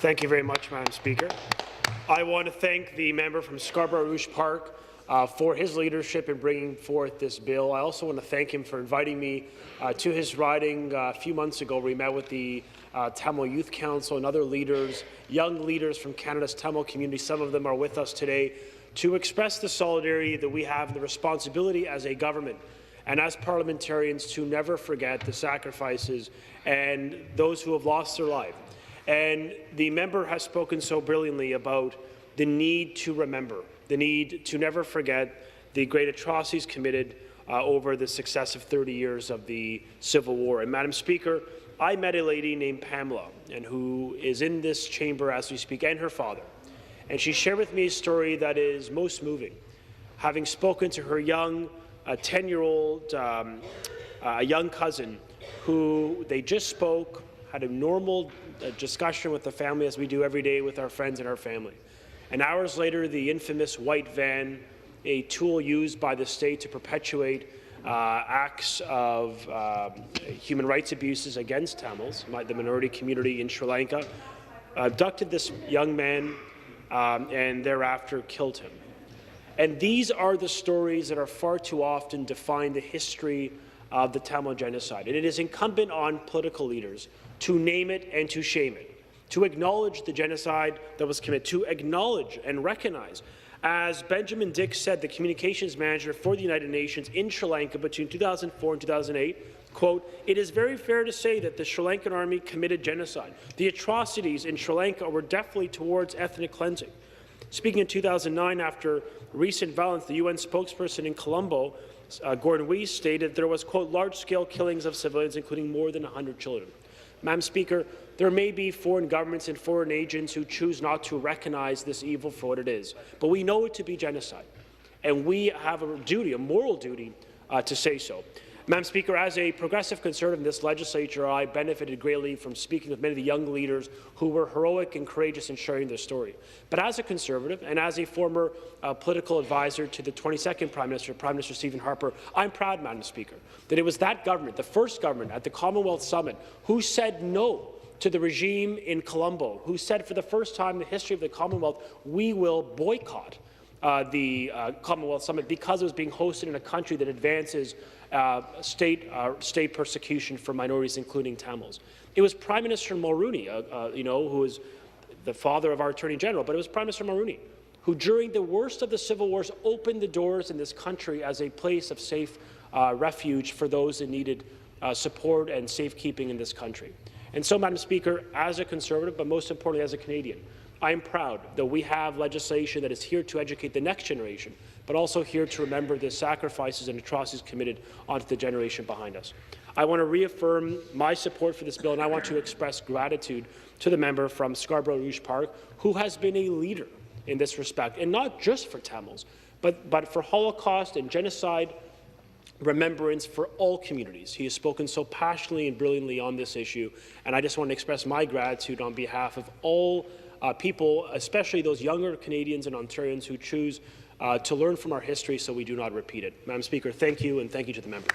Thank you very much, Madam Speaker. I want to thank the member from Scarborough Rouge Park for his leadership in bringing forth this bill. I also want to thank him for inviting me to his riding a few months ago, where we met with the Tamil Youth Council and other leaders, young leaders from Canada's Tamil community. Some of them are with us today to express the solidarity that we have, the responsibility as a government and as parliamentarians to never forget the sacrifices and those who have lost their life. And the member has spoken so brilliantly about the need to remember, the need to never forget the great atrocities committed over the successive 30 years of the Civil War. And Madam Speaker, I met a lady named Pamela, and who is in this chamber as we speak, and her father. And she shared with me a story that is most moving. Having spoken to her young 10-year-old young cousin, who they just spoke, had a normal discussion with the family, as we do every day with our friends and our family. And hours later, the infamous white van, a tool used by the state to perpetuate acts of human rights abuses against Tamils, the minority community in Sri Lanka, abducted this young man and thereafter killed him. And these are the stories that are far too often define the history of the Tamil genocide. And it is incumbent on political leaders to name it and to shame it, to acknowledge the genocide that was committed, to acknowledge and recognize. As Benjamin Dix said, the communications manager for the United Nations in Sri Lanka between 2004 and 2008, quote, "It is very fair to say that the Sri Lankan army committed genocide. The atrocities in Sri Lanka were definitely towards ethnic cleansing." Speaking in 2009, after recent violence, the UN spokesperson in Colombo, Gordon Weiss, stated there was, quote, "large-scale killings of civilians, including more than 100 children." Madam Speaker, there may be foreign governments and foreign agents who choose not to recognize this evil for what it is, but we know it to be genocide, and we have a duty, a moral duty, to say so. Madam Speaker, as a progressive conservative in this legislature, I benefited greatly from speaking with many of the young leaders who were heroic and courageous in sharing their story. But as a conservative and as a former political advisor to the 22nd Prime Minister Stephen Harper, I'm proud, Madam Speaker, that it was that government, the first government at the Commonwealth Summit, who said no to the regime in Colombo, who said for the first time in the history of the Commonwealth, we will boycott the Commonwealth Summit because it was being hosted in a country that advances state persecution for minorities, including Tamils. It was Prime Minister Mulroney, who is the father of our Attorney General, but it was Prime Minister Mulroney who, during the worst of the civil wars, opened the doors in this country as a place of safe refuge for those that needed support and safekeeping in this country. And so, Madam Speaker, as a Conservative, but most importantly as a Canadian, I am proud that we have legislation that is here to educate the next generation, but also here to remember the sacrifices and atrocities committed onto the generation behind us. I want to reaffirm my support for this bill, and I want to express gratitude to the member from Scarborough Rouge Park, who has been a leader in this respect, and not just for Tamils, but for Holocaust and genocide remembrance for all communities. He has spoken so passionately and brilliantly on this issue, and I just want to express my gratitude on behalf of all people, especially those younger Canadians and Ontarians who choose to learn from our history so we do not repeat it. Madam Speaker, thank you, and thank you to the member.